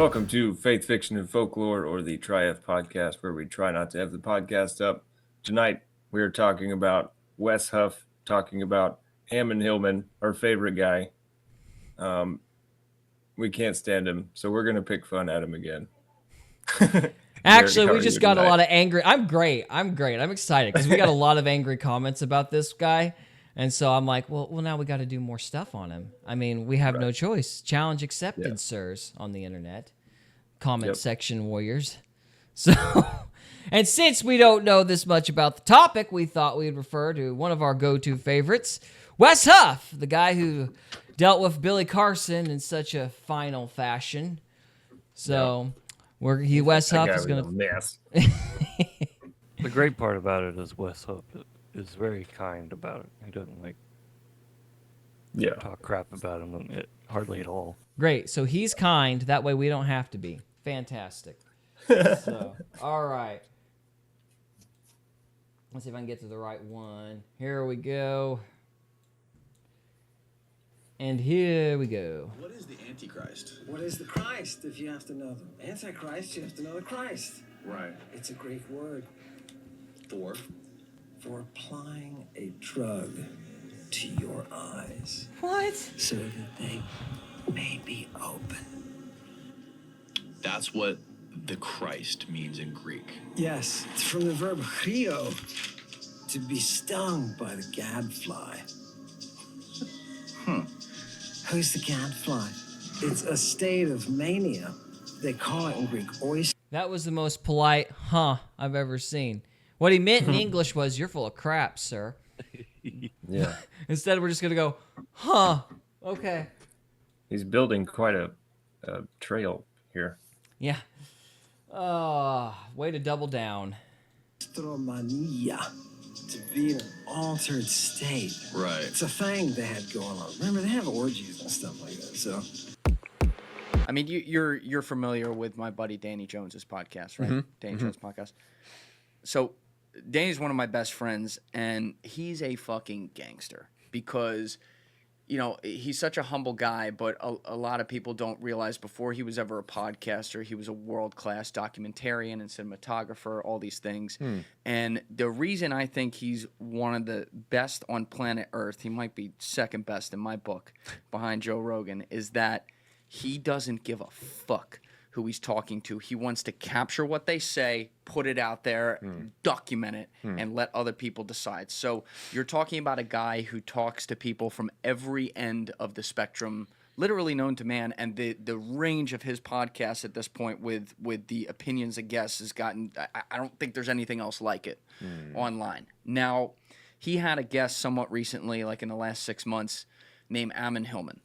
Welcome to Faith, Fiction, and Folklore, or the Tri-F podcast, where we try not to have the podcast up. Tonight, we are talking about Wes Huff, talking about Ammon Hillman, our favorite guy. We can't stand him, so we're going to pick fun at him again. Actually, we just got a lot of angry... I'm great. I'm excited because we got a lot of angry comments about this guy. And so I'm like, well, now we got to do more stuff on him. I mean, we have no choice. Challenge accepted, sirs, on the internet. Comment section warriors. So, and since we don't know this much about the topic, we thought we'd refer to one of our go-to favorites, Wes Huff, the guy who dealt with Billy Carson in such a final fashion. So, Wes Huff is going to... mess. The great part about it is Wes Huff is very kind about it. He doesn't talk crap about him hardly at all. Great. So he's kind. That way we don't have to be. Fantastic. So, all right. Let's see if I can get to the right one. Here we go. And here we go. What is the Antichrist? What is the Christ, if you have to know them? Antichrist, you have to know the Christ. Right. It's a Greek word For applying a drug to your eyes. What? So that they may be open. That's what the Christ means in Greek. Yes, it's from the verb chrio, to be stung by the gadfly. Who's the gadfly? It's a state of mania. They call it in Greek oyster. That was the most polite I've ever seen. What he meant in English was, you're full of crap, sir. Yeah. Instead, we're just going to go, okay. He's building quite a trail here. Yeah. Way to double down. Mania, to be in an altered state. Right. It's a thing they had going on. Remember, they have orgies and stuff like that, so... I mean, you're familiar with my buddy Danny Jones's podcast, right? Danny Jones podcast. So Danny's one of my best friends, and he's a fucking gangster because, you know, he's such a humble guy, but a lot of people don't realize before he was ever a podcaster, he was a world-class documentarian and cinematographer, all these things. And the reason I think he's one of the best on planet Earth, he might be second best in my book behind Joe Rogan, is that he doesn't give a fuck who he's talking to. He wants to capture what they say, put it out there, document it, and let other people decide. So you're talking about a guy who talks to people from every end of the spectrum, literally known to man, and the range of his podcast at this point with the opinions of guests has gotten, I don't think there's anything else like it online. Now, he had a guest somewhat recently, like in the last 6 months, named Ammon Hillman.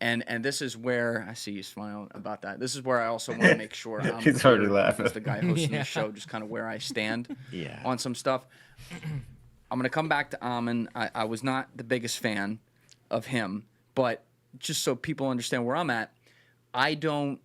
And this is where, I see you smiling about that. This is where I also want to make sure I'm He's already laughing. as the guy hosting the show, just kind of where I stand on some stuff. I'm going to come back to Ammon. I was not the biggest fan of him, but just so people understand where I'm at, I grew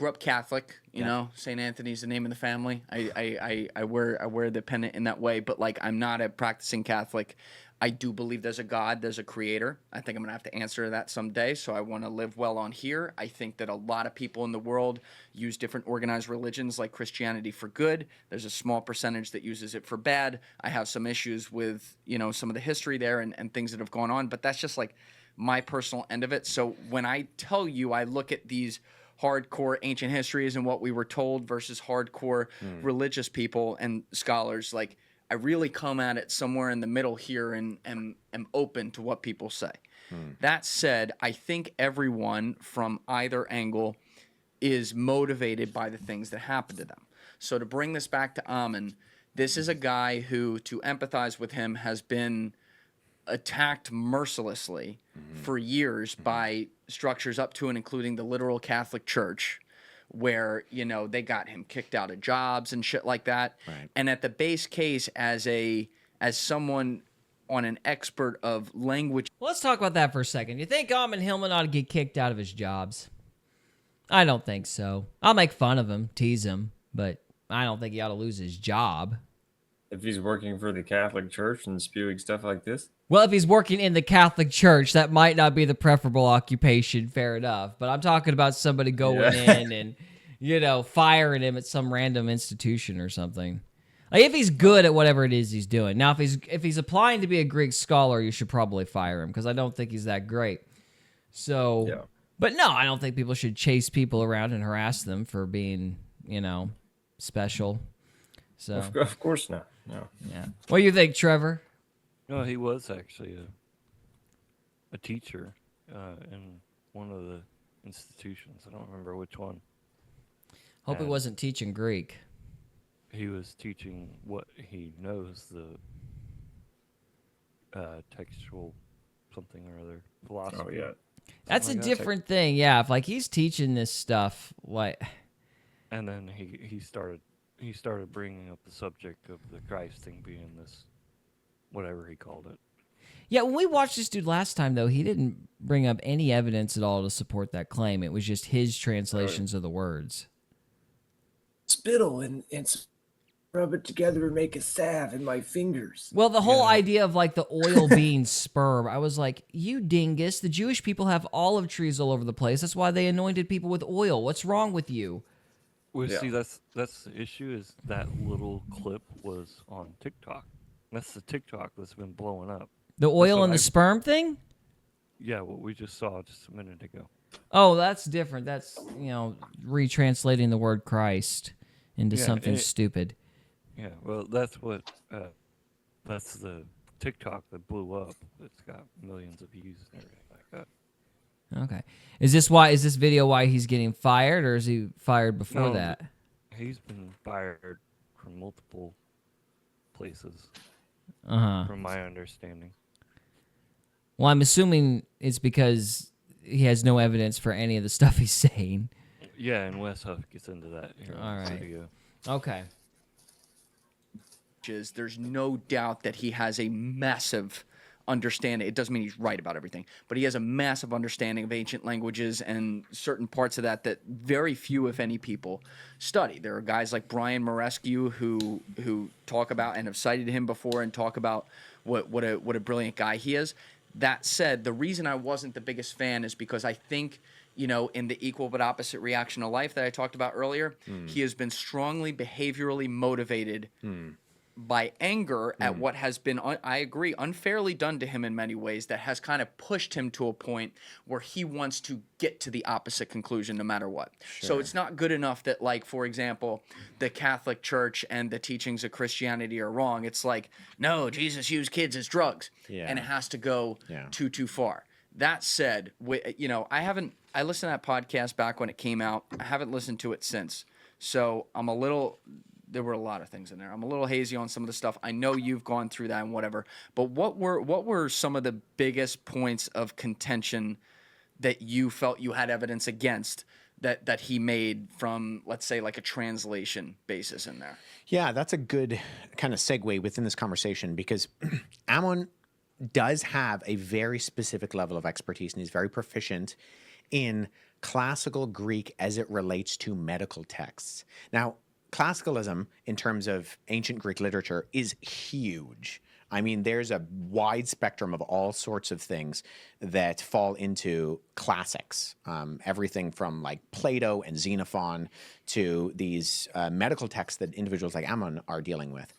up Catholic, you know, St. Anthony's the name of the family. I wear the pennant in that way, but like I'm not a practicing Catholic. I do believe there's a God, there's a creator. I think I'm going to have to answer that someday, so I want to live well on here. I think that a lot of people in the world use different organized religions like Christianity for good. There's a small percentage that uses it for bad. I have some issues with, you know, some of the history there and things that have gone on, but that's just like my personal end of it. So when I tell you I look at these hardcore ancient histories and what we were told versus hardcore religious people and scholars, like I really come at it somewhere in the middle here and am open to what people say. That said, I think everyone from either angle is motivated by the things that happen to them. So to bring this back to Ammon, this is a guy who, to empathize with him, has been attacked mercilessly for years by structures up to and including the literal Catholic Church, where, you know, they got him kicked out of jobs and shit like that. Right. And at the base case, as someone on an expert of language... Let's talk about that for a second. You think Ammon Hillman ought to get kicked out of his jobs? I don't think so. I'll make fun of him, tease him, but I don't think he ought to lose his job. If he's working for the Catholic Church and spewing stuff like this? Well, if he's working in the Catholic Church, that might not be the preferable occupation, fair enough. But I'm talking about somebody going in and, firing him at some random institution or something. Like, if he's good at whatever it is he's doing. Now, if he's applying to be a Greek scholar, you should probably fire him, because I don't think he's that great. So, Yeah. But no, I don't think people should chase people around and harass them for being, special. So, Of course not. No. yeah. What do you think, Trevor? No, he was actually a teacher in one of the institutions. I don't remember which one. Hope he And wasn't teaching Greek. he was teaching what he knows, the textual something or other philosophy. Oh, yeah. That's a Something like that. different thing. Yeah, if like he's teaching this stuff, like And then he started bringing up the subject of the Christ thing being this, whatever he called it. yeah, when we watched this dude last time though, he didn't bring up any evidence at all to support that claim. It was just his translations of the words. Spittle and rub it together and make a salve in my fingers. Well, the whole idea of like the oil being sperm, I was like, you dingus, the Jewish people have olive trees all over the place. That's why they anointed people with oil. What's wrong with you? Well, Yeah. see, that's the issue, is that little clip was on TikTok. That's the TikTok that's been blowing up. The oil So and the sperm thing? Yeah, what we just saw just a minute ago. Oh, that's different. That's, retranslating the word Christ into Yeah, something stupid. Yeah, well, that's that's the TikTok that blew up. It's got millions of views and everything like that. Okay. Is this video why he's getting fired, or is he fired before No, that? He's been fired from multiple places, Uh-huh. from my understanding. Well, I'm assuming it's because he has no evidence for any of the stuff he's saying. Yeah, and Wes Huff gets into that here All in the right. video. Okay. There's no doubt that he has a massive understanding. It doesn't mean he's right about everything, but he has a massive understanding of ancient languages and certain parts of that very few, if any, people study. There are guys like Brian Marescu who talk about and have cited him before and talk about what a brilliant guy he is. That said, the reason I wasn't the biggest fan is because I think, in the equal but opposite reaction to life that I talked about earlier, he has been strongly behaviorally motivated by anger at what has been, I agree, unfairly done to him in many ways, that has kind of pushed him to a point where he wants to get to the opposite conclusion no matter what. So it's not good enough that, like, for example, the Catholic Church and the teachings of Christianity are wrong. It's like, no, Jesus used kids as drugs. Yeah. And it has to go Yeah. too far. That said, I listened to that podcast back when it came out. I haven't listened to it since. So there were a lot of things in there. I'm a little hazy on some of the stuff. I know you've gone through that and whatever. But what were some of the biggest points of contention that you felt you had evidence against that he made from, let's say, like a translation basis in there? Yeah, that's a good kind of segue within this conversation, because Ammon does have a very specific level of expertise, and he's very proficient in classical Greek as it relates to medical texts. Now, classicalism in terms of ancient Greek literature is huge. I mean, there's a wide spectrum of all sorts of things that fall into classics. Everything from like Plato and Xenophon to these medical texts that individuals like Ammon are dealing with.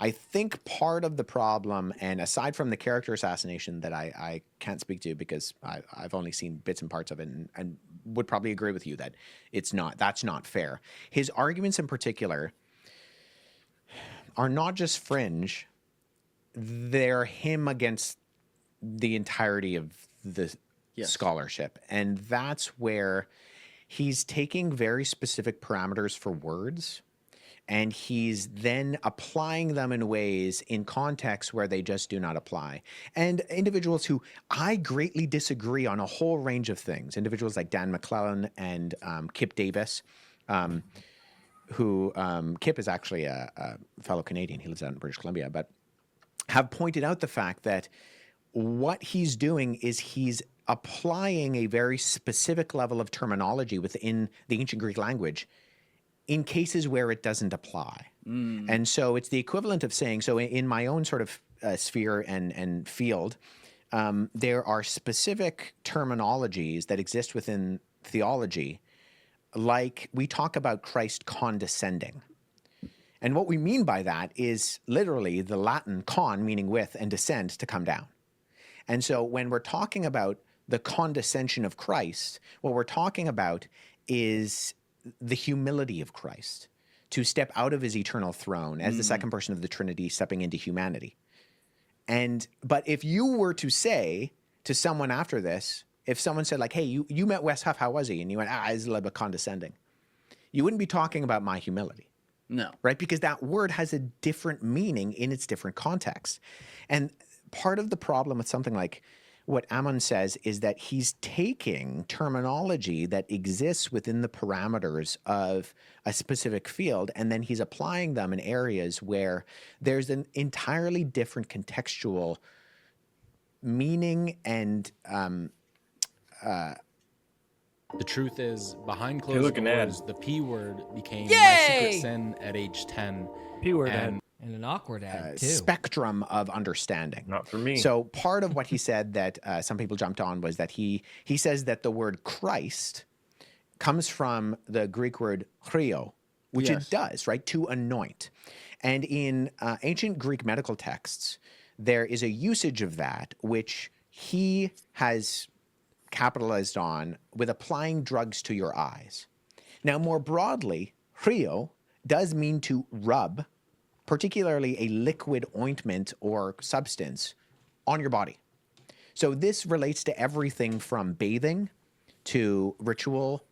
I think part of the problem, and aside from the character assassination that I can't speak to because I've only seen bits and parts of it, and would probably agree with you that that's not fair. His arguments in particular are not just fringe, they're him against the entirety of the scholarship. And that's where he's taking very specific parameters for words, and he's then applying them in ways in contexts where they just do not apply. And individuals who I greatly disagree on a whole range of things, individuals like Dan McClellan and Kip Davis, who Kip is actually a fellow Canadian. He lives out in British Columbia, but have pointed out the fact that what he's doing is he's applying a very specific level of terminology within the ancient Greek language in cases where it doesn't apply. And so it's the equivalent of saying, so in my own sort of sphere and field, there are specific terminologies that exist within theology, like we talk about Christ condescending. And what we mean by that is literally the Latin con, meaning with, and descend, to come down. And so when we're talking about the condescension of Christ, what we're talking about is the humility of Christ, to step out of his eternal throne as the second person of the Trinity, stepping into humanity. But if you were to say to someone after this, if someone said like, hey, you met Wes Huff, how was he? And you went, he's a little bit condescending. You wouldn't be talking about my humility. No. Right? Because that word has a different meaning in its different context. And part of the problem with something like what Ammon says is that he's taking terminology that exists within the parameters of a specific field, and then he's applying them in areas where there's an entirely different contextual meaning and The truth is, behind closed looking at doors, the P word became my Yay! secret sin at age 10. P word And And an awkward ad, too. spectrum of understanding. Not for me. So part of what he said that some people jumped on was that he says that the word Christ comes from the Greek word chrio, which Yes. it does, right? To anoint. And in ancient Greek medical texts, there is a usage of that, which he has capitalized on with applying drugs to your eyes. Now, more broadly, chrio does mean to rub, particularly a liquid ointment or substance, on your body. So this relates to everything from bathing to ritual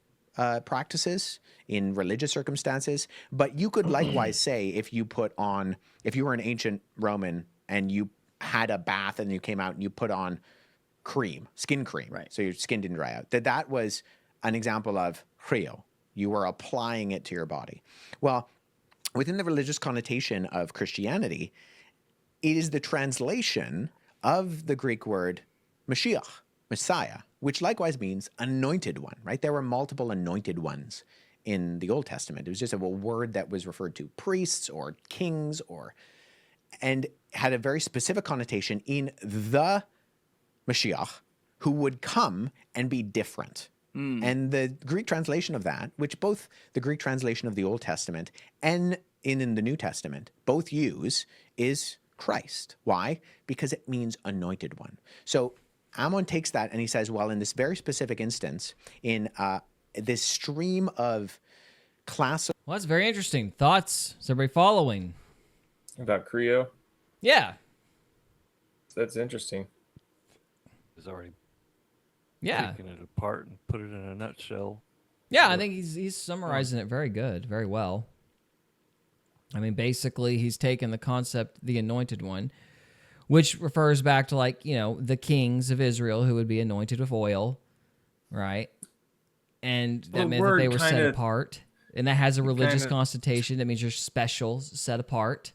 practices in religious circumstances. But you could likewise say if you were an ancient Roman and you had a bath and you came out and you put on cream, skin cream, Right. so your skin didn't dry out, that was an example of chrio. You were applying it to your body. Well, within the religious connotation of Christianity, it is the translation of the Greek word Mashiach, Messiah, which likewise means anointed one, right? There were multiple anointed ones in the Old Testament. It was just a word that was referred to priests or kings and had a very specific connotation in the Mashiach who would come and be different. And the Greek translation of that, which both the Greek translation of the Old Testament and in the New Testament both use, is Christ. Why? Because it means anointed one. So Ammon takes that and he says, well, in this very specific instance, in this stream of classical... Well, that's very interesting. Thoughts? Is everybody following? About Creo? Yeah. That's interesting. Is already Yeah. taking it apart and put it in a nutshell. Yeah, I think he's summarizing it very good, very well. I mean, basically, he's taken the concept, the anointed one, which refers back to, like, you know, the kings of Israel who would be anointed with oil, right? And that The meant that they word were set kinda- apart. And that has a religious kinda- connotation. That means you're special, set apart,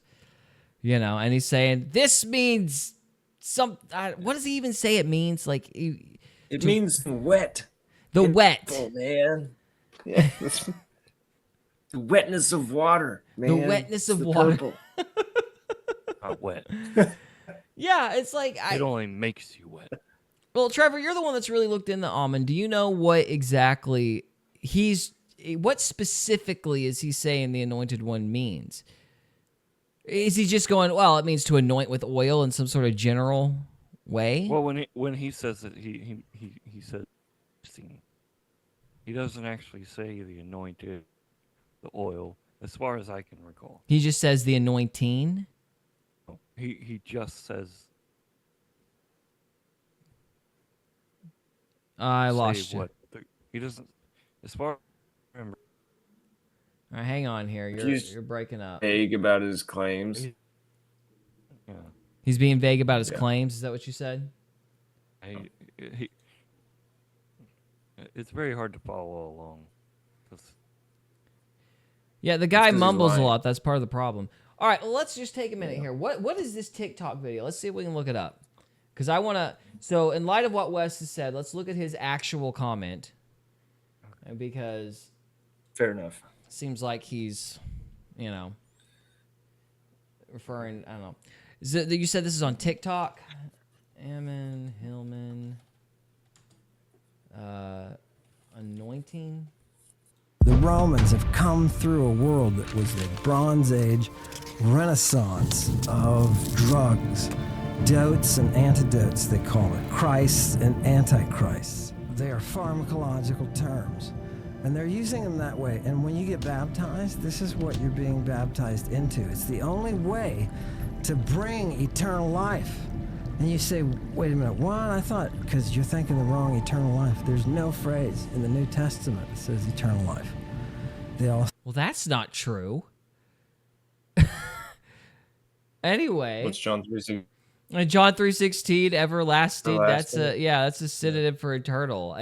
you know. And he's saying, this means what does he even say it means? Like, It means wet. the wet. Oh, man. Yeah. The wetness of water, man. wetness of The water. purple. Not wet. Yeah, it's like... It only makes you wet. Well, Trevor, you're the one that's really looked into Ammon. Do you know what exactly what specifically is he saying the anointed one means? Is he just going, well, it means to anoint with oil in some sort of general way? Well, when he says it, he said, he doesn't actually say the anointed, the oil, as far as I can recall. He just says the anointing? He just says. I say lost you. what he doesn't. As far as I remember, All right, hang on here. He's- You're breaking up. Vague about his claims. yeah, He's being vague about his Yeah. claims. Is that what you said? he it's very hard to follow along. 'Cause Yeah, the guy 'cause he's mumbles a lying. lot. That's part of the problem. All right, well, let's just take a minute here. What is this TikTok video? Let's see if we can look it up. Because I want to... So, in light of what Wes has said, let's look at his actual comment. And because... Fair enough. Seems like he's, referring. I don't know. Is it, you said this is on TikTok? Ammon Hillman. Anointing. The Romans have come through a world that was the Bronze Age renaissance of drugs, dotes and antidotes, they call it, Christ and Antichrist. They are pharmacological terms, and they're using them that way. And when you get baptized, this is what you're being baptized into. It's the only way to bring eternal life. And you say, wait a minute, what? I thought, because you're thinking the wrong eternal life. There's no phrase in the New Testament that says eternal life. They all. Well, that's not true. Anyway. What's John 3:16? John 3:16, everlasting. Everlasting. That's a synonym for eternal.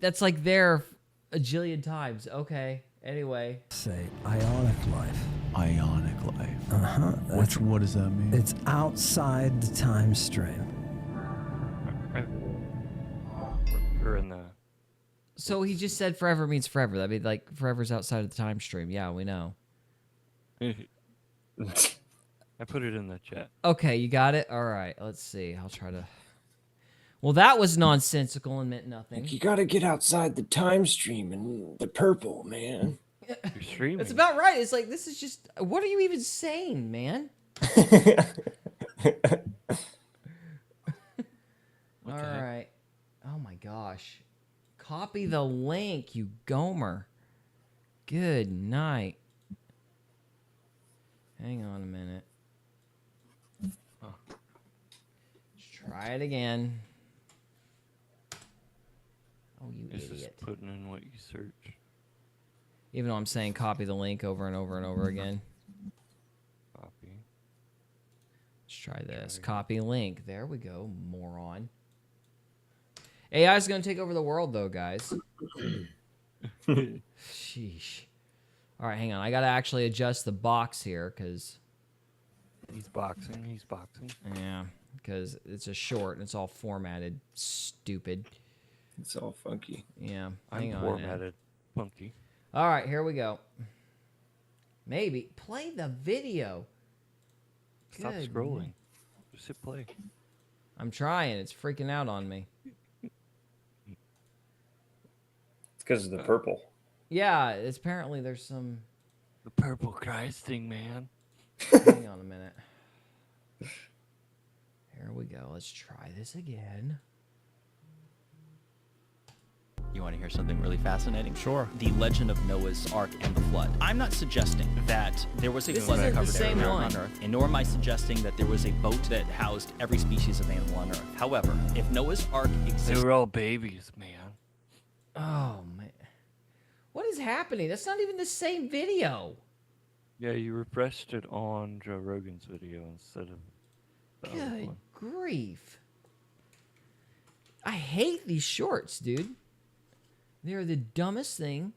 That's like there a jillion times. Okay. Anyway. Say ionic life. Ionic life. Uh-huh. What does that mean? It's outside the time stream. We're in the. So he just said forever means forever. That'd be like forever's outside of the time stream. Yeah, we know. I put it in the chat. Okay, you got it? All right, let's see. I'll try to... Well, that was nonsensical and meant nothing. You gotta get outside the time stream and the purple, man. You're streaming. That's about right. It's like, this is just... What are you even saying, man? All right. Oh, my gosh. Copy the link, you Gomer. Good night. Hang on a minute. Let's try it again. Oh, you It's idiot. just putting in what you search. Even though I'm saying copy the link over and over and over again. Copy. Let's try this. Copy link. There we go, moron. AI is going to take over the world, though, guys. Sheesh. All right, hang on. I got to actually adjust the box here because... He's boxing. He's boxing. Yeah, because it's a short and it's all formatted. Stupid. It's all funky. Yeah, I'm hang on. formatted. Funky. All right, here we go. Maybe. Play the video. Stop Good. scrolling. Just hit play. I'm trying. It's freaking out on me. It's because of the purple. Yeah, it's apparently there's some... The purple Christ thing, man. Hang on a minute. Here we go. Let's try this again. You want to hear something really fascinating? Sure. The legend of Noah's Ark and the flood. I'm not suggesting that there was a This flood that isn't the covered same everywhere one. on Earth, and nor am I suggesting that there was a boat that housed every species of animal on Earth. However, if Noah's Ark They existed... were all babies, man. Oh, man. What is happening? That's not even the same video. Yeah, you refreshed it on Joe Rogan's video instead of the other Good one. grief. I hate these shorts, dude. They're the dumbest thing.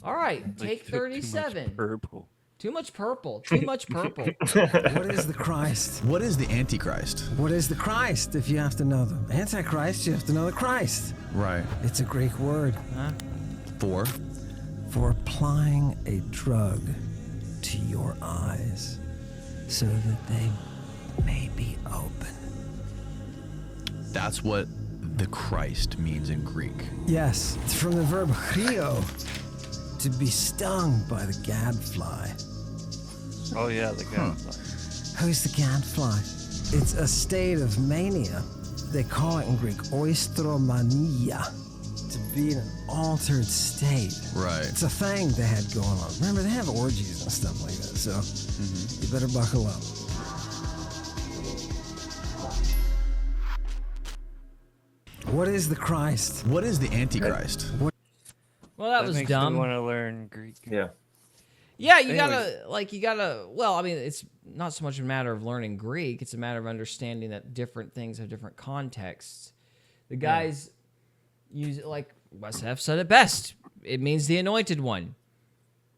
All right, They take took too much 37. purple. Too much purple. Too much purple. What is the Christ? What is the Antichrist? What is the Christ if you have to know them? Antichrist, you have to know the Christ. Right. It's a Greek word Huh? for applying a drug to your eyes so that they may be open. That's what the Christ means in Greek. Yes, it's from the verb chrio, to be stung by the gadfly. Oh yeah, the guy. Who's the gadfly? It's a state of mania. They call it in Greek oistromania, to be in an altered state. Right. It's a thing they had going on. Remember, they have orgies and stuff like that, so you better buckle up. What is the Christ? What is the Antichrist? Well, that was makes dumb. me want to learn Greek. Yeah. Yeah, you Anyways. gotta, well, I mean, it's not so much a matter of learning Greek, it's a matter of understanding that different things have different contexts. The guys use it like Wes Huff said it best. It means the anointed one,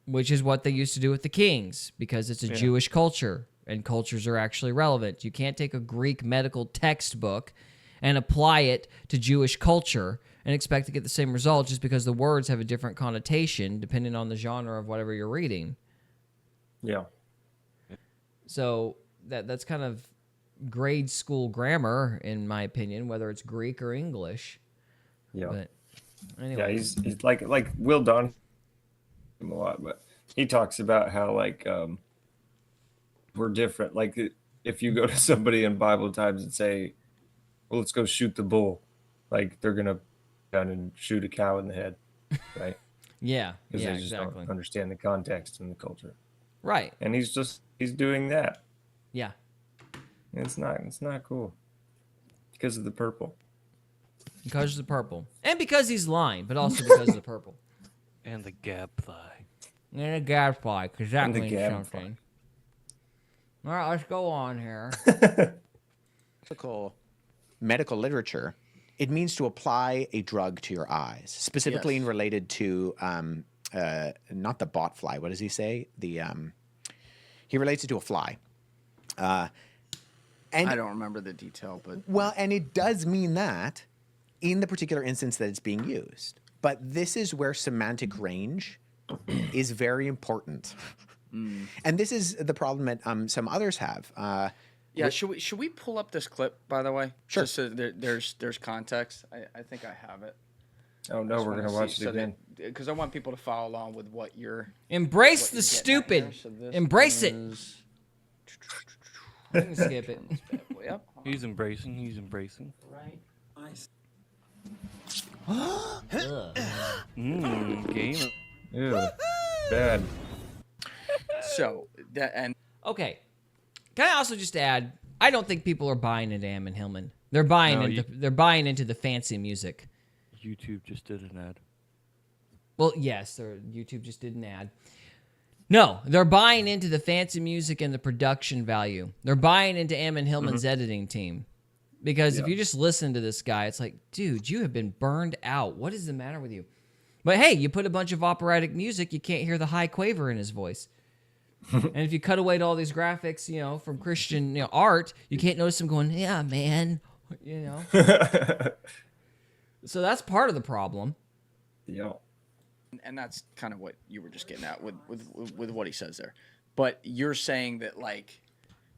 which is what they used to do with the kings, because it's a Jewish culture, and cultures are actually relevant. You can't take a Greek medical textbook and apply it to Jewish culture and expect to get the same result just because the words have a different connotation depending on the genre of whatever you're reading. Yeah. So that's kind of grade school grammar, in my opinion, whether it's Greek or English. Yeah. But anyway. Yeah, he's like Will Don him a lot, but he talks about how like we're different. Like if you go to somebody in Bible times and say, "Well, let's go shoot the bull," like they're gonna down and shoot a cow in the head, right? Yeah, Because yeah, they just exactly. don't understand the context and the culture. Right. And he's doing that. Yeah. It's not cool because of the purple. Because of the purple. And because he's lying, but also because of the purple. And the gadfly. And a gadfly, because that And the means gadfly. something. All right, let's go on here. Medical literature, it means to apply a drug to your eyes, specifically Yes. related to not the bot fly. What does he say? He relates it to a fly. And I don't remember the detail, but well, and it does mean that in the particular instance that it's being used. But this is where semantic range is very important. And this is the problem that some others have. yeah, should we pull up this clip, by the way? Sure. Just so there's context. I think I have it. Oh no, we're gonna watch it again. Because I want people to follow along with what you're. Embrace what the you're getting stupid. at here. So this Embrace it. is- You can skip it. Yep. He's embracing. He's embracing. Right. Game. Ew, bad. So that and Okay. Can I also just add, I don't think people are buying into Ammon Hillman. They're buying No, they're buying into the fancy music. YouTube just did an ad. Well, yes, YouTube just did an ad. No, they're buying into the fancy music and the production value. They're buying into Ammon Hillman's editing team. Because if you just listen to this guy, it's like, dude, you have been burned out. What is the matter with you? But hey, you put a bunch of operatic music, you can't hear the high quaver in his voice. And if you cut away to all these graphics, from Christian art, you can't notice him going, yeah, man, So that's part of the problem. Yeah. and that's kind of what you were just getting at with what he says there. But you're saying that like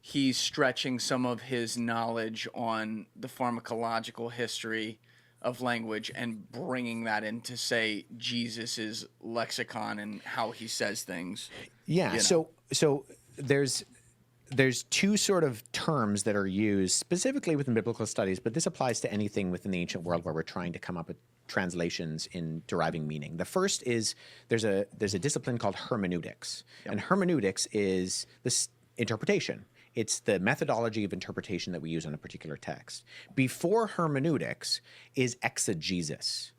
he's stretching some of his knowledge on the pharmacological history of language and bringing that into, say, Jesus's lexicon and how he says things. Yeah. you know. So there's two sort of terms that are used specifically within biblical studies, but this applies to anything within the ancient world where we're trying to come up with translations in deriving meaning. The first is there's a discipline called hermeneutics, and hermeneutics is this interpretation. It's the methodology of interpretation that we use on a particular text. Before hermeneutics is exegesis.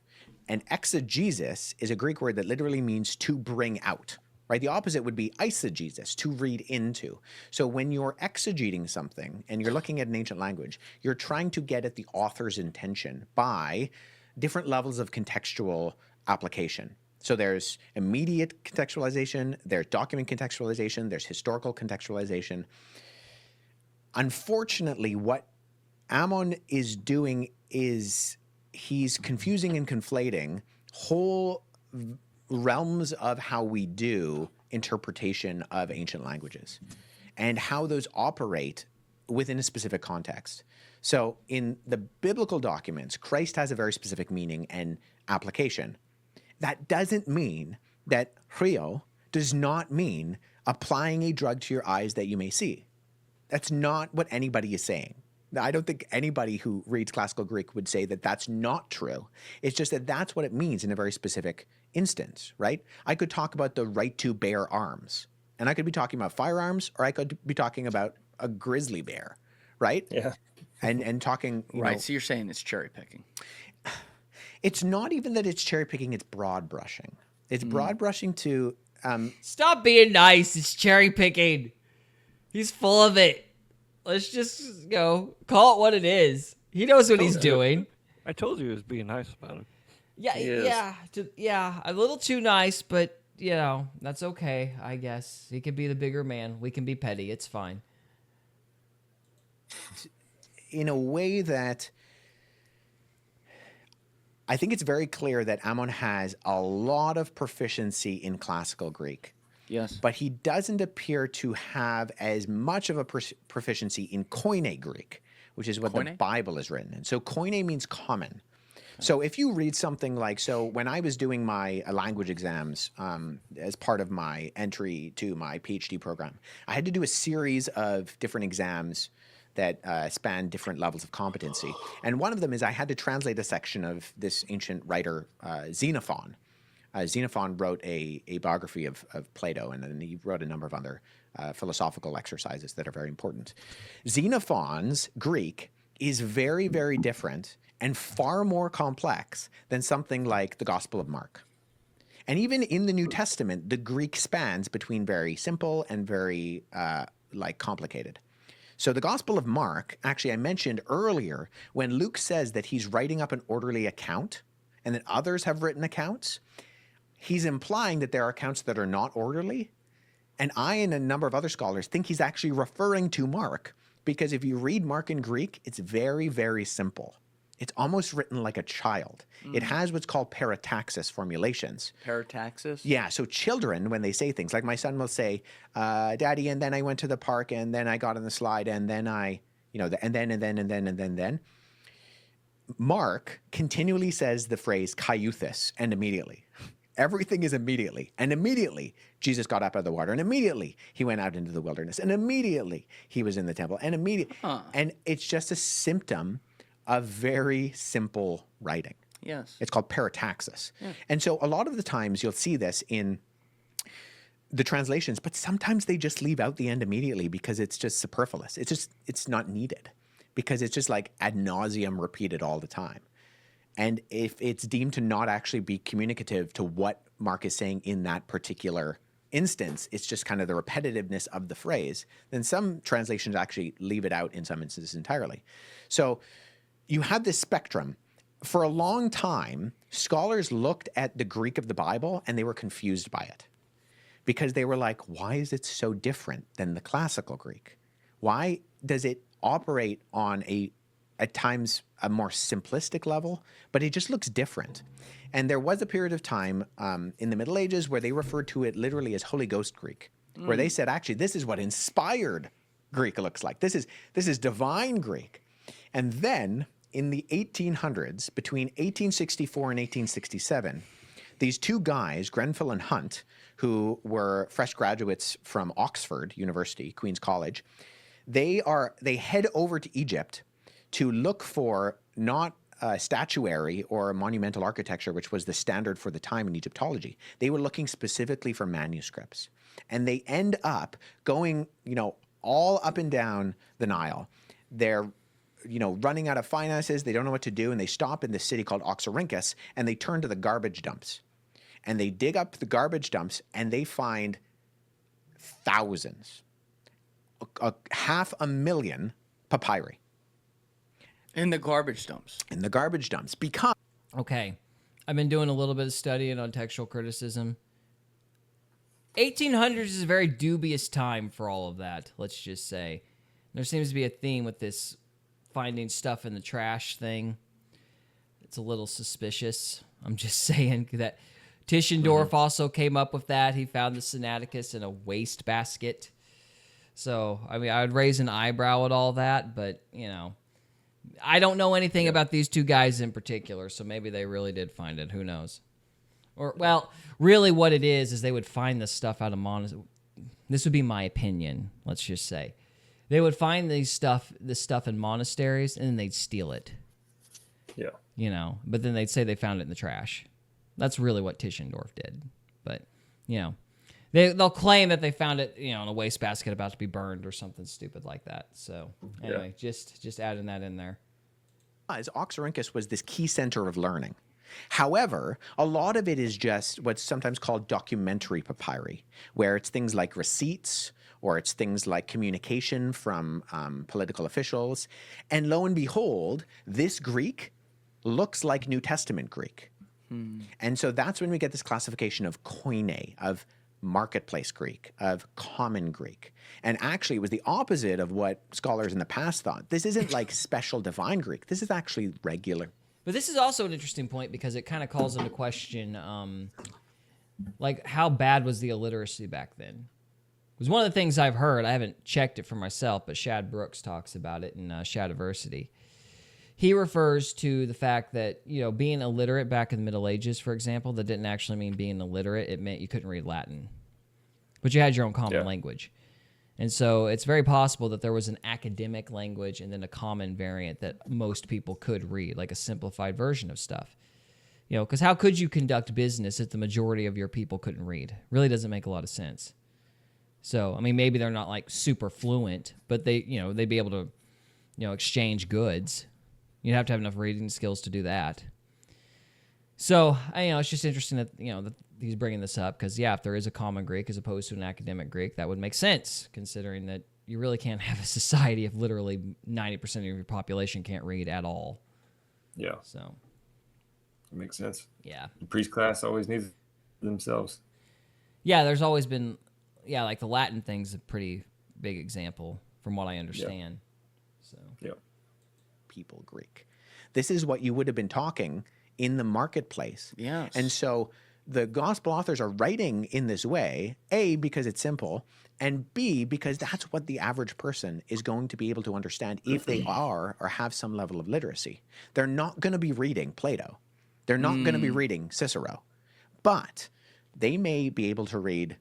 And exegesis is a Greek word that literally means to bring out, right? The opposite would be eisegesis, to read into. So when you're exegeting something and you're looking at an ancient language, you're trying to get at the author's intention by different levels of contextual application. So there's immediate contextualization, there's document contextualization, there's historical contextualization. Unfortunately, what Ammon is doing is he's confusing and conflating whole realms of how we do interpretation of ancient languages and how those operate within a specific context. So in the biblical documents, Christ has a very specific meaning and application. That doesn't mean that Hrio does not mean applying a drug to your eyes that you may see. That's not what anybody is saying. I don't think anybody who reads classical Greek would say that that's not true. It's just that that's what it means in a very specific instance, right? I could talk about the right to bear arms, and I could be talking about firearms, or I could be talking about a grizzly bear, right? Yeah. And talking, you know, So you're saying it's cherry picking. it's not even that it's cherry picking, it's broad brushing. It's broad brushing to Stop being nice. It's cherry picking. He's full of it. Let's just call it what it is. He knows what he's doing. I told you he was being nice about it. Yeah, He is. yeah, a little too nice, but that's okay, I guess. He can be the bigger man. We can be petty. It's fine. in a way that I think it's very clear that Ammon has a lot of proficiency in classical Greek. Yes. But he doesn't appear to have as much of a proficiency in Koine Greek, which is what the Bible is written in. So Koine means common. So if you read something like, so when I was doing my language exams as part of my entry to my PhD program, I had to do a series of different exams that span different levels of competency. And one of them is I had to translate a section of this ancient writer, Xenophon. Xenophon wrote a biography of Plato, and then he wrote a number of other philosophical exercises that are very important. Xenophon's Greek is very, very different and far more complex than something like the Gospel of Mark. And even in the New Testament, the Greek spans between very simple and very complicated. So the Gospel of Mark, actually I mentioned earlier, when Luke says that he's writing up an orderly account and that others have written accounts, he's implying that there are accounts that are not orderly. And I and a number of other scholars think he's actually referring to Mark, because if you read Mark in Greek, it's very, very simple. It's almost written like a child. It has what's called parataxis formulations. Parataxis? Yeah, so children, when they say things, like my son will say, Daddy, and then I went to the park, and then I got on the slide, and then I, and then. Mark continually says the phrase kaiuthis, and immediately. Everything is immediately. And immediately, Jesus got up out of the water. And immediately, he went out into the wilderness. And immediately, he was in the temple. And immediately, and it's just a symptom of very simple writing. Yes. It's called parataxis. Yeah. And so a lot of the times, you'll see this in the translations, but sometimes they just leave out the end immediately because it's just superfluous. It's not needed because it's just like ad nauseum repeated all the time. And if it's deemed to not actually be communicative to what Mark is saying in that particular instance, it's just kind of the repetitiveness of the phrase, then some translations actually leave it out in some instances entirely. So you have this spectrum. For a long time, scholars looked at the Greek of the Bible and they were confused by it because they were like, why is it so different than the classical Greek? Why does it operate on at times a more simplistic level, but it just looks different? And there was a period of time in the Middle Ages where they referred to it literally as Holy Ghost Greek, where they said, actually, this is what inspired Greek looks like. This is divine Greek. And then in the 1800s, between 1864 and 1867, these two guys, Grenfell and Hunt, who were fresh graduates from Oxford University, Queen's College, they head over to Egypt to look for not statuary or monumental architecture, which was the standard for the time in Egyptology. They were looking specifically for manuscripts. And they end up going, all up and down the Nile. They're, running out of finances. They don't know what to do. And they stop in this city called Oxyrhynchus, and they turn to the garbage dumps. And they dig up the garbage dumps, and they find thousands, 500,000 papyri. In the garbage dumps. In the garbage dumps. Because... Okay. I've been doing a little bit of studying on textual criticism. 1800s is a very dubious time for all of that, let's just say. There seems to be a theme with this finding stuff in the trash thing. It's a little suspicious. I'm just saying that Tischendorf also came up with that. He found the Sinaiticus in a waste basket. So, I mean, I would raise an eyebrow at all that, but, I don't know anything about these two guys in particular, so maybe they really did find it. Who knows? Or, well, really what it is they would find this stuff out of monasteries. This would be my opinion, let's just say. They would find this stuff in monasteries, and then they'd steal it. Yeah. But then they'd say they found it in the trash. That's really what Tischendorf did. But, they'll claim that they found it, in a wastebasket about to be burned or something stupid like that. So, anyway, just adding that in there. Oxyrhynchus was this key center of learning. However, a lot of it is just what's sometimes called documentary papyri, where it's things like receipts or it's things like communication from political officials. And lo and behold, this Greek looks like New Testament Greek. And so that's when we get this classification of koine, of marketplace Greek, of common Greek. And actually, it was the opposite of what scholars in the past thought. This isn't like special divine Greek. This is actually regular But this is also an interesting point because it kind of calls into question, like, how bad was the illiteracy back then? Because one of the things I've heard, I haven't checked it for myself, but Shad Brooks talks about it in Shadiversity. He refers to the fact that, you know, being illiterate back in the Middle Ages, for example, that didn't actually mean being illiterate. It meant you couldn't read Latin. But you had your own common language. And so it's very possible that there was an academic language and then a common variant that most people could read, like a simplified version of stuff. You know, because how could you conduct business if the majority of your people couldn't read? Really doesn't make a lot of sense. So, I mean, maybe they're not like super fluent, but they, you know, they'd be able to, you know, exchange goods. You'd have to have enough reading skills to do that. So, you know, it's just interesting that, you know, that he's bringing this up because, yeah, if there is a common Greek as opposed to an academic Greek, that would make sense, considering that you really can't have a society if literally 90% of your population can't read at all. Yeah. So. That makes sense. Yeah. The priest class always needs themselves. Yeah, there's always been, yeah, like the Latin thing's a pretty big example from what I understand. So. Yeah. People Greek. This is what you would have been talking in the marketplace. Yes. And so the gospel authors are writing in this way, A, because it's simple, and B, because that's what the average person is going to be able to understand if they are or have some level of literacy. They're not going to be reading Plato. They're not going to be reading Cicero. But they may be able to read,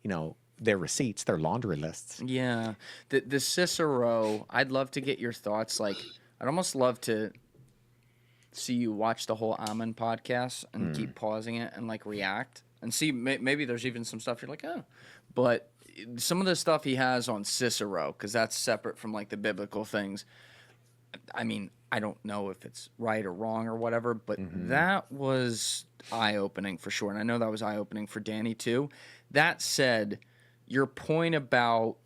you know, their receipts, their laundry lists. Yeah. The Cicero, I'd love to get your thoughts. Like, I'd almost love to see you watch the whole Ammon podcast and keep pausing it and, like, react and see maybe there's even some stuff you're like, oh. But some of the stuff he has on Cicero, because that's separate from, like, the biblical things, I mean, I don't know if it's right or wrong or whatever, but that was eye-opening for sure. And I know that was eye-opening for Danny, too. That said, your point about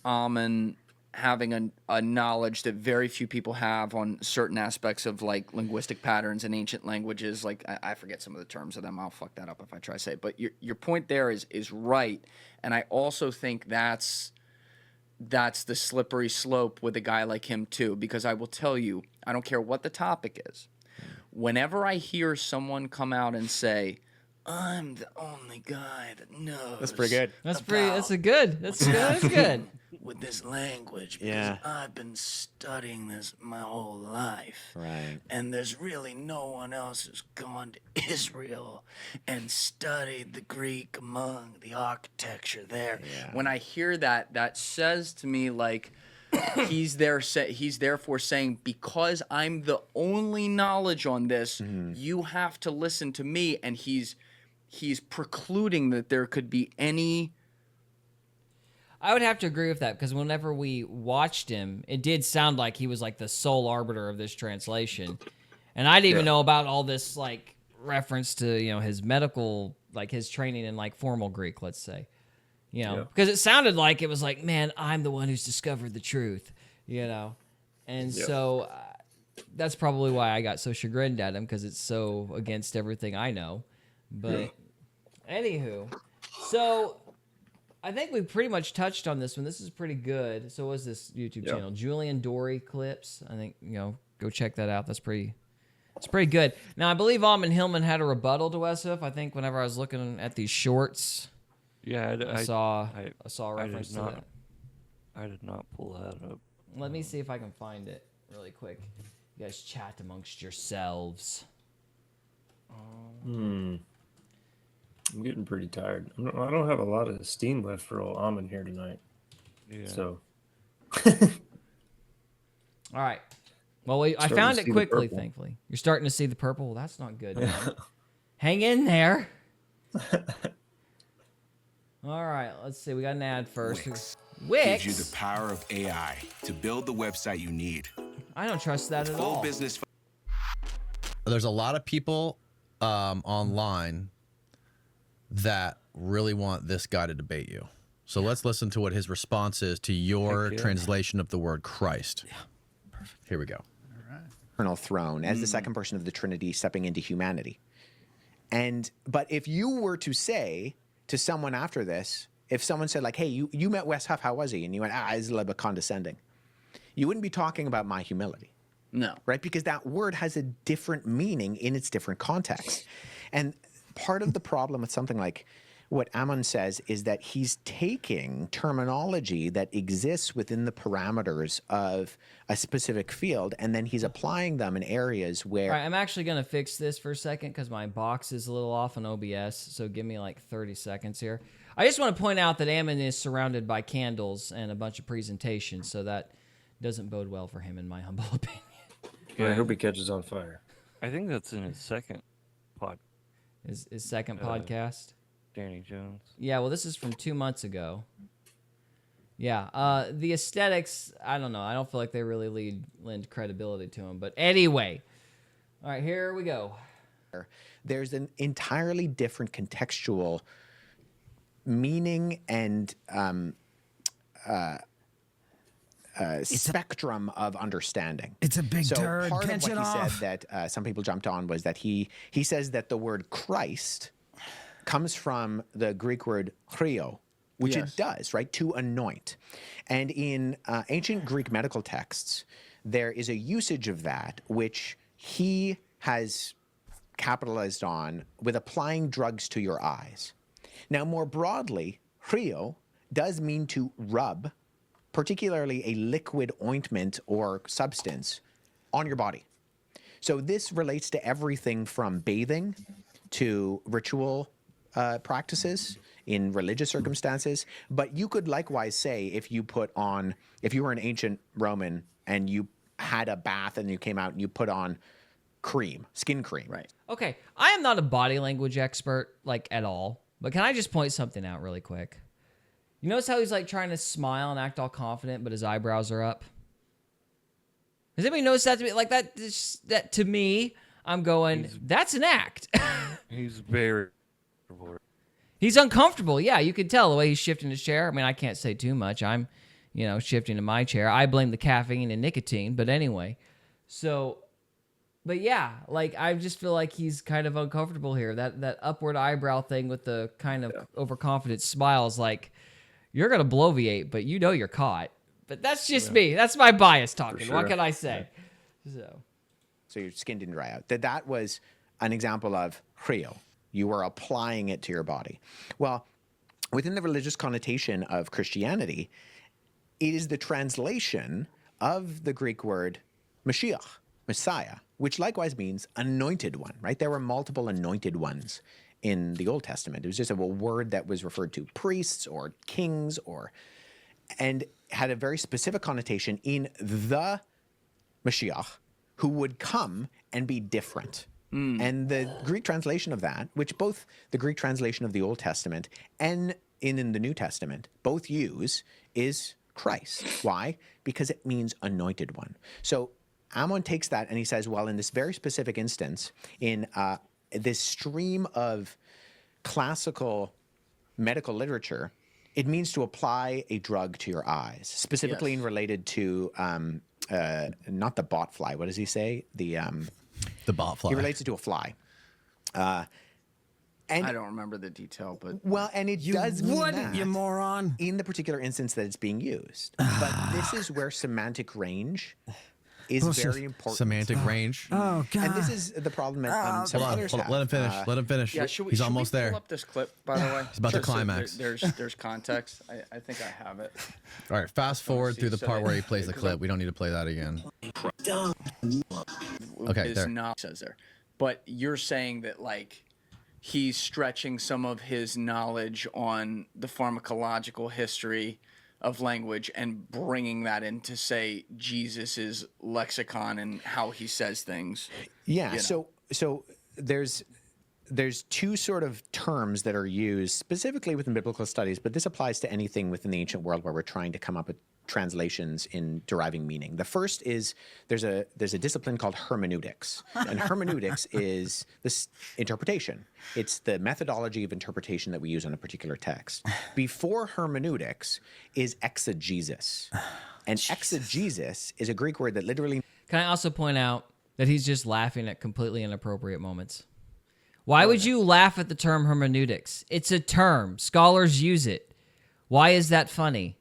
Ammon having a knowledge that very few people have on certain aspects of, like, linguistic patterns in ancient languages, like, I forget some of the terms of them. I'll fuck that up if I try to say it. But your point there is right. And I also think that's the slippery slope with a guy like him, too, because I will tell you, I don't care what the topic is. Whenever I hear someone come out and say, I'm the only guy that knows. That's pretty good. That's good. With this language, because Yeah. I've been studying this my whole life. Right. And there's really no one else who's gone to Israel and studied the Greek among the architecture there. Yeah. When I hear that, that says to me, like, he's therefore saying, because I'm the only knowledge on this, you have to listen to me. And he's precluding that there could be any. I would have to agree with that because whenever we watched him, it did sound like he was like the sole arbiter of this translation. And I didn't even know about all this, like, reference to, you know, his medical, like his training in, like, formal Greek, let's say. You know, because it sounded like it was like, man, I'm the one who's discovered the truth, you know. And so that's probably why I got so chagrined at him, because it's so against everything I know. But anywho, so I think we pretty much touched on this one. This is pretty good. So what's this YouTube channel? Julian Dory Clips. I think, you know, go check that out. It's pretty good. Now, I believe Ammon Hillman had a rebuttal to Wes Huff. I think whenever I was looking at these shorts, I saw a reference to that. I did not pull that up. Let me see if I can find it really quick. You guys chat amongst yourselves. I'm getting pretty tired. I don't have a lot of steam left for old Ammon here tonight. Yeah. So. All right. Well, I found it quickly, thankfully. You're starting to see the purple? Well, that's not good. Hang in there. All right. Let's see. We got an ad first. Wix gives you the power of AI to build the website you need. I don't trust that at all. Full business. There's a lot of people online that really want this guy to debate you. So let's listen to what his response is to your translation of the word Christ. Yeah, perfect. Here we go. All right. Eternal throne as the second person of the Trinity stepping into humanity. But if you were to say to someone after this, if someone said, like, hey, you met Wes Huff, how was he? And you went, he's a little bit condescending. You wouldn't be talking about my humility. No. Right? Because that word has a different meaning in its different context. And part of the problem with something like what Ammon says is that he's taking terminology that exists within the parameters of a specific field, and then he's applying them in areas where... All right, I'm actually going to fix this for a second because my box is a little off on OBS, so give me like 30 seconds here. I just want to point out that Ammon is surrounded by candles and a bunch of presentations, so that doesn't bode well for him, in my humble opinion. Yeah, I hope he catches on fire. I think that's in his second pod. His second podcast? Danny Jones. Yeah, well, this is from 2 months ago. Yeah, the aesthetics, I don't know. I don't feel like they really lend credibility to him. But anyway, all right, here we go. There's an entirely different contextual meaning and spectrum of understanding. It's a big turd. Part Pinch of it what he off. said that some people jumped on was that he says that the word Christ comes from the Greek word chrio, which Yes. it does, right? To anoint. And in ancient Greek medical texts, there is a usage of that which he has capitalized on with applying drugs to your eyes. Now, more broadly, chrio does mean to rub, particularly a liquid ointment or substance, on your body. So this relates to everything from bathing to ritual practices in religious circumstances. But you could likewise say if you were an ancient Roman and you had a bath and you came out and you put on cream, skin cream. Right. Okay, I am not a body language expert, like, at all. But can I just point something out really quick? You notice how he's, like, trying to smile and act all confident, but his eyebrows are up? Does anybody notice that to me? Like, that to me, I'm going, that's an act. He's very... He's uncomfortable. Yeah, you can tell the way he's shifting his chair. I mean, I can't say too much. I'm, shifting in my chair. I blame the caffeine and nicotine, but anyway. So, but yeah, like, I just feel like he's kind of uncomfortable here. That upward eyebrow thing with the kind of overconfident smile is like, you're going to bloviate, but you know you're caught. But that's just me. That's my bias talking. sure. What can I say? So your skin didn't dry out. That was an example of chrio. You were applying it to your body. Well, within the religious connotation of Christianity, it is the translation of the Greek word Mashiach, Messiah, which likewise means anointed one, right? There were multiple anointed ones in the Old Testament. It was just a word that was referred to priests or kings and had a very specific connotation in the Mashiach who would come and be different. And the Greek translation of that, which both the Greek translation of the Old Testament and in the New Testament both use, is Christ. Why? Because it means anointed one. So Ammon takes that and he says, well, in this very specific instance, in this stream of classical medical literature, it means to apply a drug to your eyes, specifically related to not the bot fly. What does he say? The bot fly. He relates it to a fly. And I don't remember the detail, but well, and it does mean that, you moron. in the particular instance that it's being used. But this is where semantic range is very important. Semantic range. Oh, God. And this is the problem that some others have. Let him finish. Let him finish. yeah, He's almost should we there. pull up this clip, by the way? It's about the climax. There's context. I think I have it. All right, fast forward through the so part I- where he plays the clip. We don't need to play that again. Okay, Is there. not says there, but you're saying that like he's stretching some of his knowledge on the pharmacological history of language and bringing that into, say, Jesus's lexicon and how he says things. Yeah. you know. So there's two sort of terms that are used specifically within biblical studies, but this applies to anything within the ancient world where we're trying to come up with translations in deriving meaning. The first is there's a discipline called hermeneutics, and hermeneutics is this interpretation. It's the methodology of interpretation that we use on a particular text. Before hermeneutics is exegesis, and exegesis is a Greek word that literally. Can I also point out that he's just laughing at completely inappropriate moments? Why would you laugh at the term hermeneutics? It's a term. Scholars use it. Why is that funny?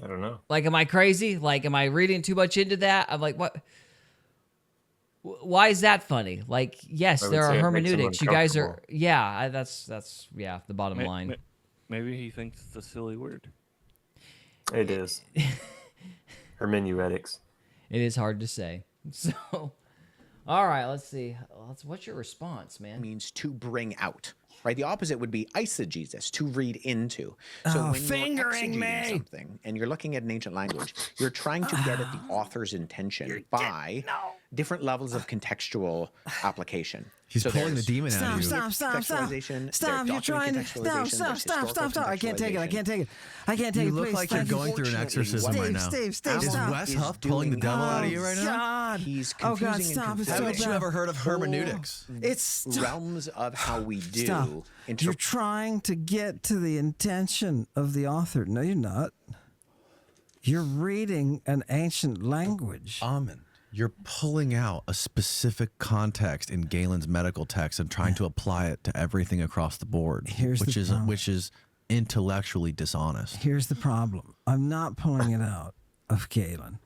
I don't know. Like, am I crazy? Like, am I reading too much into that? I'm like, what? Why is that funny? Like, yes, there are hermeneutics. You guys are, yeah, that's the bottom line. Maybe he thinks it's a silly word. It is. Hermeneutics. It is hard to say. So, all right, let's see. What's your response, man? Means to bring out. Right, the opposite would be eisegesis, to read into. So when you're exegeting something and you're looking at an ancient language, you're trying to get at the author's intention by different levels of contextual application. He's so pulling the demon out of you. Stop! You're trying to stop! I can't take it. You look like you're going through an exorcism right now. Is Wes Huff pulling the devil out of you right now? God. He's confusing and confusing. Haven't you ever heard of hermeneutics? It's realms of how we do. Stop. You're trying to get to the intention of the author. No, you're not. You're reading an ancient language. Amen. You're pulling out a specific context in Galen's medical text and trying to apply it to everything across the board, which is intellectually dishonest. Here's the problem. I'm not pulling it out of Galen.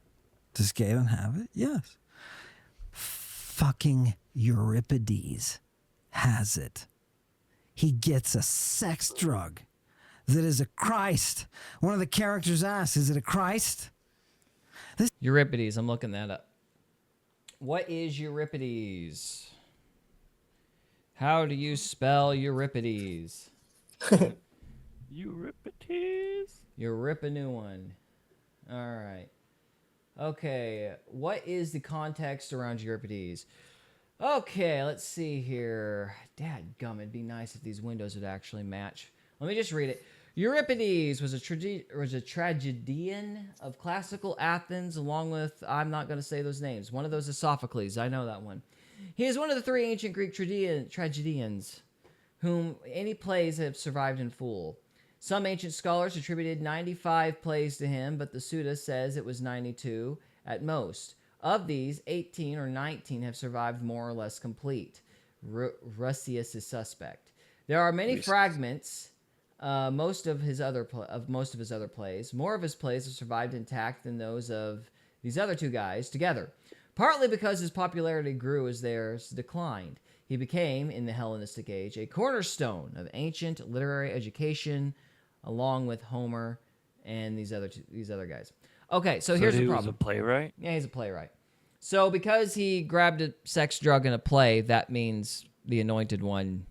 Does Galen have it? Yes. Fucking Euripides has it. He gets a sex drug that is a Christ. One of the characters asks, is it a Christ? Euripides, I'm looking that up. What is Euripides? How do you spell Euripides? Euripides? You rip a new one. All right. Okay, what is the context around Euripides? Okay, let's see here. Dadgum, it'd be nice if these windows would actually match. Let me just read it. Euripides was a tragedian of classical Athens, along with, I'm not going to say those names. One of those is Sophocles. I know that one. He is one of the three ancient Greek tragedians whom any plays have survived in full. Some ancient scholars attributed 95 plays to him, but the Suda says it was 92 at most. Of these, 18 or 19 have survived more or less complete. Rusius is suspect. There are many fragments. Most of his other plays. More of his plays have survived intact than those of these other two guys together. Partly because his popularity grew as theirs declined. He became, in the Hellenistic age, a cornerstone of ancient literary education, along with Homer and these other guys. Okay, so here's the problem. He was a playwright? Yeah, he's a playwright. So because he grabbed a sex drug in a play, that means the anointed one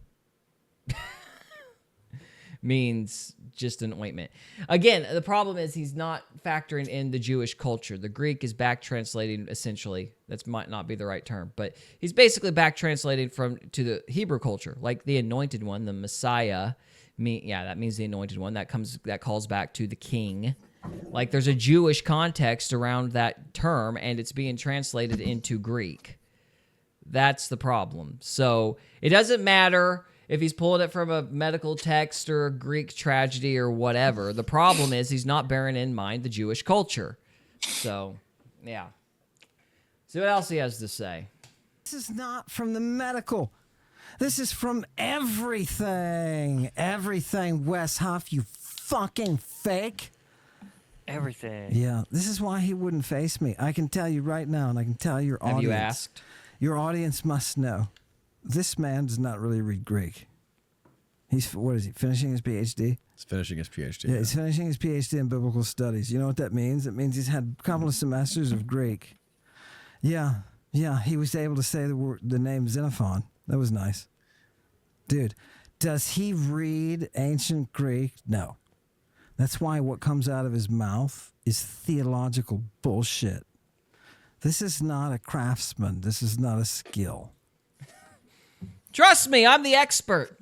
means just an ointment. Again, the problem is he's not factoring in the Jewish culture. The Greek is back translating, essentially. That might not be the right term, but he's basically back translating to the Hebrew culture, like the anointed one, the Messiah. That means the anointed one. That calls back to the king. Like there's a Jewish context around that term, and it's being translated into Greek. That's the problem. So it doesn't matter if he's pulling it from a medical text or a Greek tragedy or whatever. The problem is he's not bearing in mind the Jewish culture. So, yeah. See what else he has to say. This is not from the medical. This is from everything. Everything, Wes Huff, you fucking fake. Everything. Yeah, this is why he wouldn't face me. I can tell you right now, and I can tell your audience. Have you asked? Your audience must know. This man does not really read Greek. What is he, finishing his PhD? He's finishing his PhD. Yeah, he's finishing his PhD in biblical studies. You know what that means? It means he's had a couple of semesters of Greek. Yeah, he was able to say the name Xenophon. That was nice. Dude, does he read ancient Greek? No. That's why what comes out of his mouth is theological bullshit. This is not a craftsman. This is not a skill. Trust me, I'm the expert.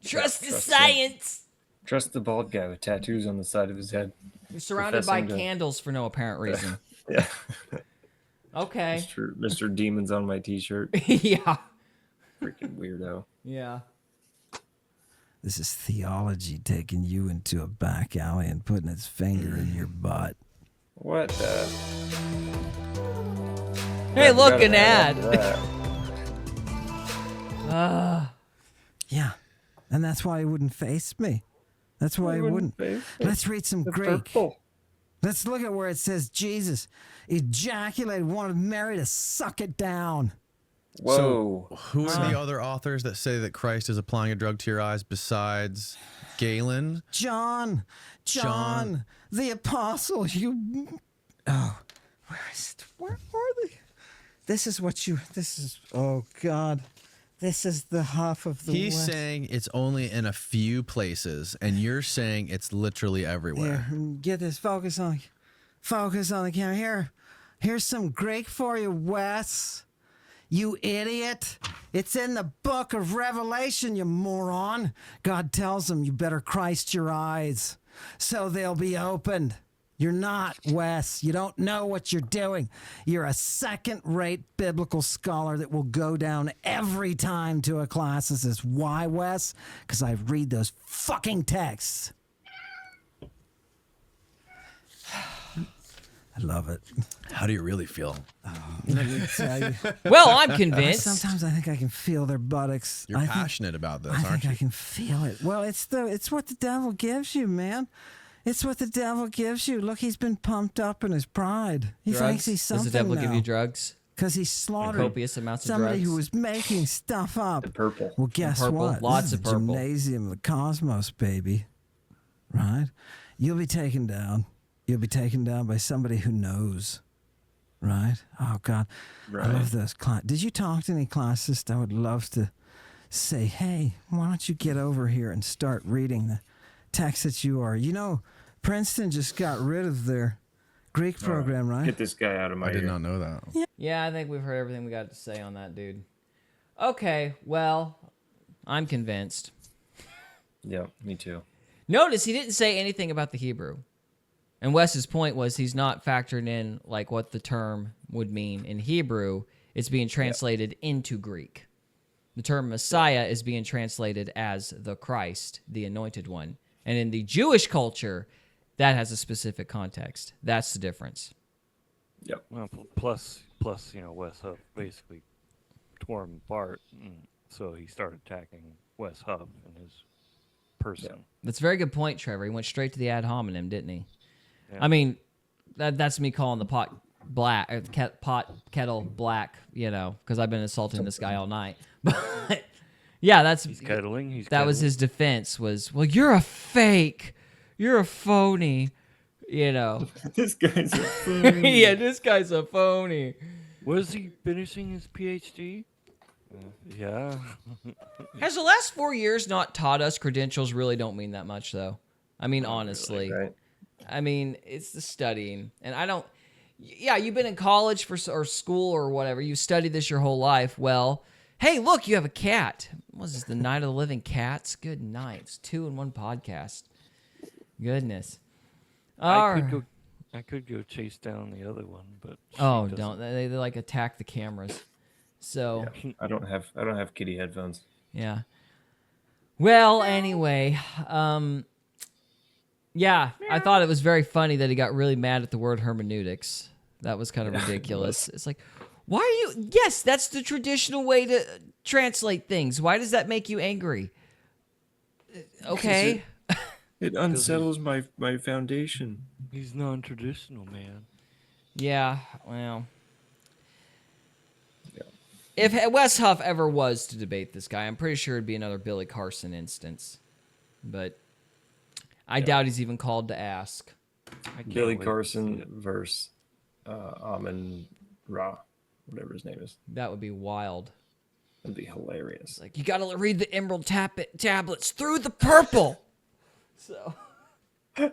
Trust the science. Trust the bald guy with tattoos on the side of his head. You're surrounded by candles for no apparent reason. Yeah. Okay. Mr. Demon's on my t-shirt. Yeah. Freaking weirdo. Yeah. This is theology taking you into a back alley and putting its finger in your butt. What the? Hey, look, an ad. Yeah. And that's why he wouldn't face me. That's why he wouldn't. Let's read some Greek. Purple. Let's look at where it says Jesus ejaculated, wanted Mary to suck it down. Whoa. So who are the other authors that say that Christ is applying a drug to your eyes besides Galen? John, the apostle. Oh, where is it? Where are they? This is, oh God. This is the Huff of the He's West. saying it's only in a few places, and you're saying it's literally everywhere. Here, get this. Focus on the camera. Here's some Greek for you, Wes. You idiot. It's in the book of Revelation, you moron. God tells them you better Christ your eyes so they'll be opened. You're not, Wes. You don't know what you're doing. You're a second-rate biblical scholar that will go down every time to a class that says, why, Wes? Because I read those fucking texts. I love it. How do you really feel? Let me tell you. Well, I'm convinced. Sometimes I think I can feel their buttocks. You're passionate about this, I aren't think you? I can feel it. Well, it's what the devil gives you, man. It's what the devil gives you. Look, he's been pumped up in his pride. He Drugs? thinks he's something Does the devil now. give you drugs? Because he slaughtered copious amounts of somebody drugs? who was making stuff up. The purple. Well, guess Purple. what? Lots This of is the purple. Gymnasium of the cosmos, baby. Right? You'll be taken down. You'll be taken down by somebody who knows. Right? Oh, God. Right. I love those classes. Did you talk to any classists? I would love to say, hey, why don't you get over here and start reading the text that you are. You know, Princeton just got rid of their Greek program, right? Get this guy out of my I did ear. not know that. Yeah, I think we've heard everything we got to say on that, dude. Okay, well, I'm convinced. Yeah, me too. Notice he didn't say anything about the Hebrew. And Wes's point was he's not factoring in like what the term would mean in Hebrew. It's being translated into Greek. The term Messiah is being translated as the Christ, the anointed one. And in the Jewish culture, that has a specific context. That's the difference. Yep. Well, plus, you know, Wes Huff basically tore him apart, and so he started attacking Wes Huff and his person. That's a very good point, Trevor. He went straight to the ad hominem, didn't he? Yeah. I mean, that's me calling the pot black, or pot kettle black, you know, because I've been insulting this guy all night. But yeah, He's kettling. That was his defense. Was, well, you're a fake, you're a phony, you know. This guy's a phony. Yeah, this guy's a phony. Was he finishing his PhD? Yeah. Has the last 4 years not taught us credentials really don't mean that much, though? I mean, honestly. Right. I mean, it's the studying. And I don't... Yeah, you've been in college or school or whatever. You studied this your whole life. Well, hey, look, you have a cat. What was this, the Night of the Living Cats? Good night. It's 2-in-1 podcast. Goodness. I could go chase down the other one, but Oh, don't. They like attack the cameras. So... Yeah, I don't have kitty headphones. Yeah. Well, anyway, yeah, I thought it was very funny that he got really mad at the word hermeneutics. That was kind of ridiculous. It's like, why are you... Yes, that's the traditional way to translate things. Why does that make you angry? Okay. It unsettles my foundation. he's non-traditional, man. Yeah, well... If Wes Huff ever was to debate this guy, I'm pretty sure it'd be another Billy Carson instance. But I doubt he's even called to ask. Billy Carson versus Ammon Ra, whatever his name is. That would be wild. That'd be hilarious. Like, you gotta read the emerald tablets through the purple. So they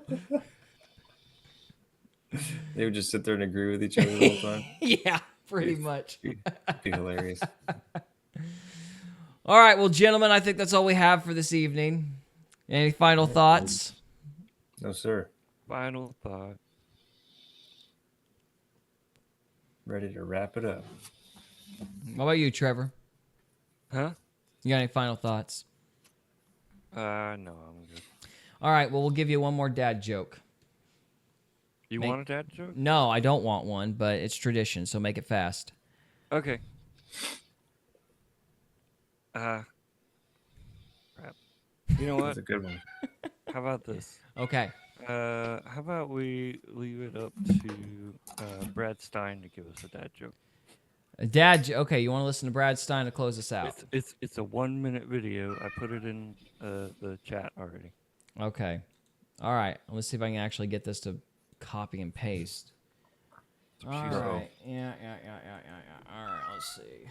would just sit there and agree with each other the whole time. yeah, pretty much. It'd be hilarious. All right, well, gentlemen, I think that's all we have for this evening. Any final thoughts? No, sir. Final thought. Ready to wrap it up. What about you, Trevor? Huh? You got any final thoughts? No, I'm good. All right, well, we'll give you one more dad joke. You want a dad joke? No, I don't want one, but it's tradition, so make it fast. Okay. Crap. You know what? That's a good one. How about this? Okay. How about we leave it up to Brad Stein to give us a dad joke? Okay, you want to listen to Brad Stein to close us out? It's a 1-minute video. I put it in the chat already. Okay. All right. Let's see if I can actually get this to copy and paste. All right. Yeah. All right. Let's see.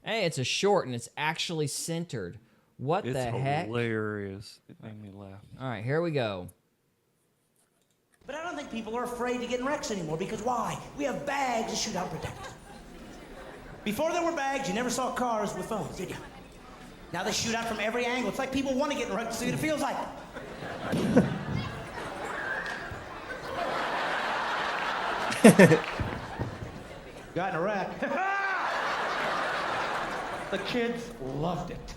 Hey, it's a short and it's actually centered. What the heck? It's hilarious. It made me laugh. All right, here we go. But I don't think people are afraid to get in wrecks anymore, because why? We have bags to shoot out protectors. Before there were bags, you never saw cars with phones, did you? Now they shoot out from every angle. It's like people want to get in wrecks to see what it feels like. Got in a wreck. The kids loved it.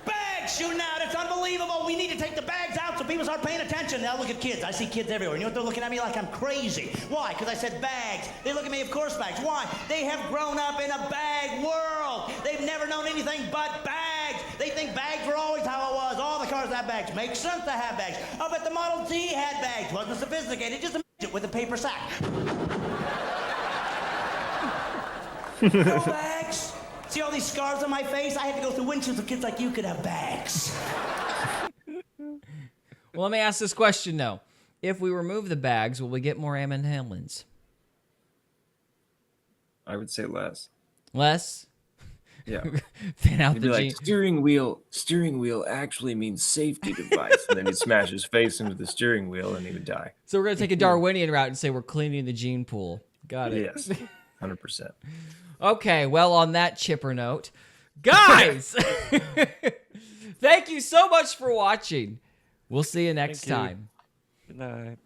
Bags shooting out, it's unbelievable. We need to take the bags out so people start paying attention. Now look at kids. I see kids everywhere. You know what? They're looking at me like I'm crazy. Why? Because I said bags. They look at me, of course, bags. Why? They have grown up in a bag world. They've never known anything but bags. They think bags were always how it was. All the cars have bags. Makes sense to have bags. I bet the Model T had bags. Wasn't sophisticated. Just a midget with a paper sack. No bags. See all these scars on my face? I had to go through windshields so kids like you could have bags. Well, let me ask this question, though. If we remove the bags, will we get more Ammon Hillmans? I would say less. Less? Yeah. Fan out He'd the be like, gene. steering wheel actually means safety device. And then he'd smash his face into the steering wheel and he would die. So we're going to take a Darwinian route and say we're cleaning the gene pool. Got it. Yes. 100%. Okay, well, on that chipper note, guys, thank you so much for watching. We'll see you next time. Good night.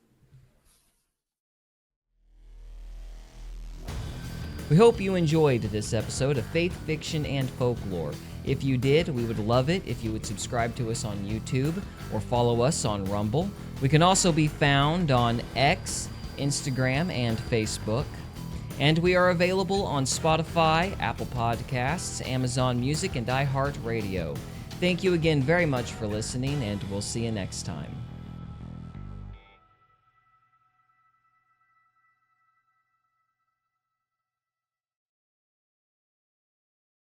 We hope you enjoyed this episode of Faith, Fiction, and Folklore. If you did, we would love it if you would subscribe to us on YouTube or follow us on Rumble. We can also be found on X, Instagram, and Facebook. And we are available on Spotify, Apple Podcasts, Amazon Music, and iHeartRadio. Thank you again very much for listening, and we'll see you next time.